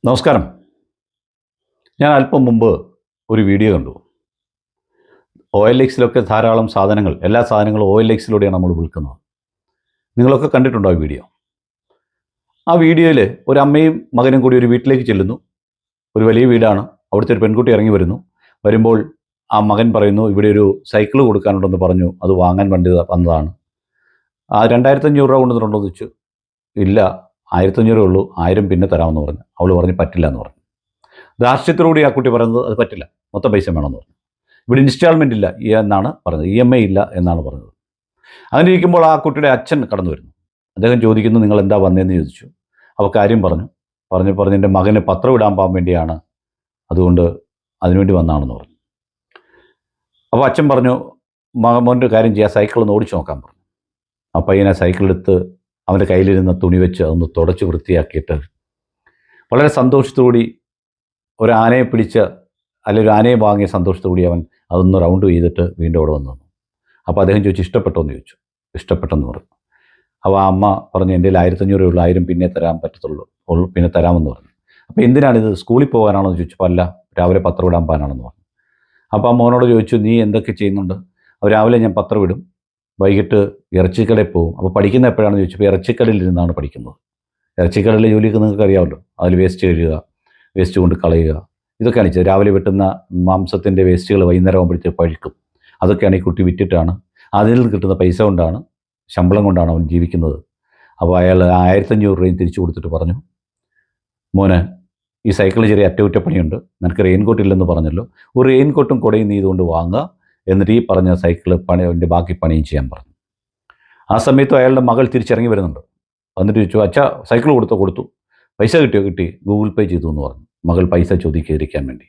നമസ്കാരം. ഞാൻ അല്പം മുമ്പ് ഒരു വീഡിയോ കണ്ടു. OLXിലൊക്കെ ധാരാളം സാധനങ്ങൾ, എല്ലാ സാധനങ്ങളും OLXിലൂടെയാണ് നമ്മൾ വിൽക്കുന്നത്. നിങ്ങളൊക്കെ കണ്ടിട്ടുണ്ടോ ആ വീഡിയോ? ആ വീഡിയോയിൽ ഒരു അമ്മയും മകനും കൂടി ഒരു വീട്ടിലേക്ക് ചെല്ലുന്നു. ഒരു വലിയ വീടാണ്. അവിടുത്തെ ഒരു പെൺകുട്ടി ഇറങ്ങി വരുമ്പോൾ ആ മകൻ പറയുന്നു, ഇവിടെ ഒരു സൈക്കിൾ കൊടുക്കാനുണ്ടെന്ന് പറഞ്ഞു, അത് വാങ്ങാൻ വേണ്ടി വന്നതാണ്. ആ 2500 രൂപ കൊണ്ടുവന്നിട്ടുണ്ടോ എന്ന് ചോദിച്ചു. ഇല്ല, 1500 ഉള്ളൂ, 1000 പിന്നെ തരാമെന്ന് പറഞ്ഞു. അവൾ പറഞ്ഞു പറ്റില്ല എന്ന് പറഞ്ഞു. ധാർഷ്ട്യത്തോടുകൂടി ആ കുട്ടി പറയുന്നത് അത് പറ്റില്ല, മൊത്തം പൈസ വേണമെന്ന് പറഞ്ഞു. ഇവിടെ ഇൻസ്റ്റാൾമെൻ്റ് ഇല്ല എന്നാണ് പറഞ്ഞത്, EMI ഇല്ല എന്നാണ് പറഞ്ഞത്. അങ്ങനെ ഇരിക്കുമ്പോൾ ആ കുട്ടിയുടെ അച്ഛൻ കടന്നു വരുന്നു. അദ്ദേഹം ചോദിക്കുന്നു, നിങ്ങൾ എന്താ വന്നതെന്ന് ചോദിച്ചു. അപ്പോൾ കാര്യം പറഞ്ഞ് എൻ്റെ മകന് പത്രം ഇടാൻ പോകാൻ വേണ്ടിയാണ്, അതുകൊണ്ട് അതിനുവേണ്ടി വന്നതാണെന്ന് പറഞ്ഞു. അപ്പോൾ അച്ഛൻ പറഞ്ഞു, മോൻ്റെ കാര്യം ചെയ്യാം, സൈക്കിൾ ഒന്ന് ഓടിച്ചു നോക്കാൻ പറഞ്ഞു. ആ പയ്യനെ സൈക്കിളെടുത്ത് അവൻ്റെ കയ്യിലിരുന്ന തുണി വെച്ച് അതൊന്ന് തുടച്ച് വൃത്തിയാക്കിയിട്ട് വളരെ സന്തോഷത്തോടുകൂടി ഒരു ആനയെ പിടിച്ച് അല്ലെങ്കിൽ ഒരു ആനയെ വാങ്ങിയ സന്തോഷത്തോടുകൂടി അവൻ അതൊന്ന് റൗണ്ട് ചെയ്തിട്ട് വീണ്ടും അവിടെ വന്നു. അപ്പോൾ അദ്ദേഹം ചോദിച്ചു, ഇഷ്ടപ്പെട്ടോ എന്ന് ചോദിച്ചു. ഇഷ്ടപ്പെട്ടെന്ന് പറഞ്ഞു. അപ്പോൾ ആ അമ്മ പറഞ്ഞു, എൻ്റെ 1500 ഉള്ളൂ, 1000 പിന്നെ തരാൻ പറ്റത്തുള്ളൂ, പിന്നെ തരാമെന്ന് പറഞ്ഞു. അപ്പോൾ എന്തിനാണിത്, സ്കൂളിൽ പോകാനാണോ എന്ന് ചോദിച്ചപ്പോൾ അല്ല, രാവിലെ പത്രം ഇടാൻ പോകാനാണെന്ന് പറഞ്ഞു. അപ്പോൾ ആ മോനോട് ചോദിച്ചു, നീ എന്തൊക്കെ ചെയ്യുന്നുണ്ട്? അപ്പോൾ രാവിലെ ഞാൻ പത്രം ഇടും, വൈകിട്ട് ഇറച്ചിക്കടയിൽ പോകും. അപ്പോൾ പഠിക്കുന്ന എപ്പോഴാണെന്ന് ചോദിച്ചപ്പോൾ ഇറച്ചിക്കടയിൽ ഇരുന്നാണ് പഠിക്കുന്നത്. ഇറച്ചിക്കടയിലെ ജോലിയൊക്കെ നിങ്ങൾക്ക് അറിയാമല്ലോ, അതിൽ വേസ്റ്റ് കഴുകുക, വേസ്റ്റ് കൊണ്ട് കളയുക, ഇതൊക്കെയാണ് ചെയ്തത്. രാവിലെ വെട്ടുന്ന മാംസത്തിൻ്റെ വേസ്റ്റുകൾ വൈകുന്നേരം ആകുമ്പോഴത്തേക്ക് പഴുക്കും. അതൊക്കെയാണ് ഈ കുട്ടി വിറ്റിട്ടാണ്, അതിൽ നിന്ന് കിട്ടുന്ന പൈസ കൊണ്ടാണ്, ശമ്പളം കൊണ്ടാണ് അവൻ ജീവിക്കുന്നത്. അപ്പോൾ അയാൾ 1500 രൂപയും തിരിച്ചു കൊടുത്തിട്ട് പറഞ്ഞു, മോനെ, ഈ സൈക്കിളിൽ ചെറിയ അറ്റകുറ്റപ്പണിയുണ്ട്, നിനക്ക് റെയിൻകോട്ട് ഇല്ലെന്ന് പറഞ്ഞല്ലോ, ഒരു റെയിൻകോട്ടും കുടയും നീ ഇതുകൊണ്ട് വാങ്ങുക, എന്നിട്ട് ഈ പറഞ്ഞ സൈക്കിൾ അതിൻ്റെ ബാക്കി പണിയും ചെയ്യാൻ പറഞ്ഞു. ആ സമയത്തും അയാളുടെ മകൾ തിരിച്ചിറങ്ങി വരുന്നുണ്ട്. എന്നിട്ട് ചോദിച്ചു, അച്ഛാ സൈക്കിൾ കൊടുത്തു, പൈസ കിട്ടിയോ? കിട്ടി, ഗൂഗിൾ പേ ചെയ്തു എന്ന് പറഞ്ഞു. മകൾ പൈസ ചോദിക്കാതിരിക്കാൻ വേണ്ടി.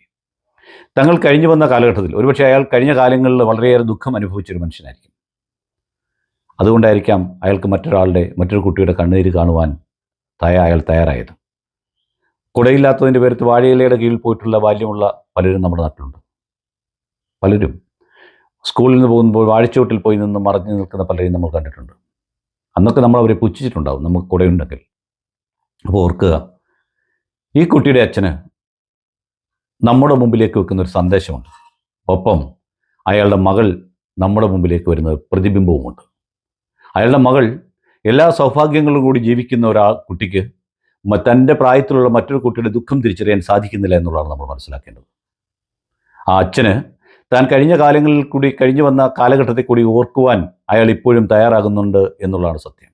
തങ്ങൾ കഴിഞ്ഞു വന്ന കാലഘട്ടത്തിൽ ഒരുപക്ഷെ അയാൾ കഴിഞ്ഞ കാലങ്ങളിൽ വളരെയേറെ ദുഃഖം അനുഭവിച്ചൊരു മനുഷ്യനായിരിക്കും. അതുകൊണ്ടായിരിക്കാം അയാൾക്ക് മറ്റൊരു കുട്ടിയുടെ കണ്ണീര് കാണുവാൻ അയാൾ തയ്യാറായത്. കുടയില്ലാത്തതിൻ്റെ പേരത്ത് വാഴയിലയുടെ കീഴിൽ പോയിട്ടുള്ള ബാല്യമുള്ള പലരും നമ്മുടെ നാട്ടിലുണ്ട്. പലരും സ്കൂളിൽ നിന്ന് പോകുമ്പോൾ വാഴച്ചോട്ടിൽ പോയി നിന്ന് മറഞ്ഞു നിൽക്കുന്ന പലരെയും നമ്മൾ കണ്ടിട്ടുണ്ട്. അന്നൊക്കെ നമ്മൾ അവരെ പുച്ഛിച്ചിട്ടുണ്ടാവും, നമുക്ക് കുടയുണ്ടെങ്കിൽ. അപ്പോൾ ഓർക്കുക, ഈ കുട്ടിയുടെ അച്ഛന് നമ്മുടെ മുമ്പിലേക്ക് വെക്കുന്ന ഒരു സന്ദേശമുണ്ട്. ഒപ്പം അയാളുടെ മകൾ നമ്മുടെ മുമ്പിലേക്ക് വരുന്ന പ്രതിബിംബവുമുണ്ട്. അയാളുടെ മകൾ എല്ലാ സൗഭാഗ്യങ്ങളും കൂടി ജീവിക്കുന്ന കുട്ടിക്ക് തൻ്റെ പ്രായത്തിലുള്ള മറ്റൊരു കുട്ടിയുടെ ദുഃഖം തിരിച്ചറിയാൻ സാധിക്കുന്നില്ല എന്നുള്ളതാണ് നമ്മൾ മനസ്സിലാക്കേണ്ടത്. ആ അച്ഛന് താൻ കഴിഞ്ഞ കാലങ്ങളിൽ കൂടി കഴിഞ്ഞു വന്ന കാലഘട്ടത്തെ കൂടി ഓർക്കുവാൻ അയാൾ ഇപ്പോഴും തയ്യാറാകുന്നുണ്ട് എന്നുള്ളതാണ് സത്യം.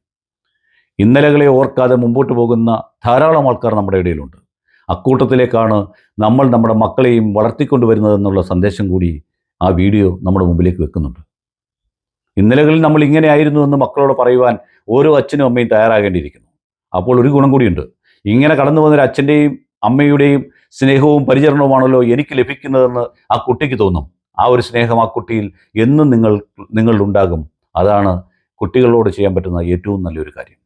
ഇന്നലകളെ ഓർക്കാതെ മുമ്പോട്ട് പോകുന്ന ധാരാളം ആൾക്കാർ നമ്മുടെ ഇടയിലുണ്ട്. അക്കൂട്ടത്തിലേക്കാണ് നമ്മൾ നമ്മുടെ മക്കളെയും വളർത്തിക്കൊണ്ടുവരുന്നതെന്നുള്ള സന്ദേശം കൂടി ആ വീഡിയോ നമ്മുടെ മുമ്പിലേക്ക് വെക്കുന്നുണ്ട്. ഇന്നലകളിൽ നമ്മൾ ഇങ്ങനെ ആയിരുന്നു എന്ന് മക്കളോട് പറയുവാൻ ഓരോ അച്ഛനും അമ്മയും തയ്യാറാകേണ്ടിയിരിക്കുന്നു. അപ്പോൾ ഒരു ഗുണം കൂടിയുണ്ട്. ഇങ്ങനെ കടന്നു വന്നൊരു അച്ഛൻ്റെയും അമ്മയുടെയും സ്നേഹവും പരിചരണവുമാണല്ലോ എനിക്ക് ലഭിക്കുന്നതെന്ന് ആ കുട്ടിക്ക് തോന്നും. ആ ഒരു സ്നേഹം ആ കുട്ടിയിൽ എന്നും നിങ്ങളുണ്ടാകും. അതാണ് കുട്ടികളോട് ചെയ്യാൻ പറ്റുന്ന ഏറ്റവും നല്ലൊരു കാര്യം.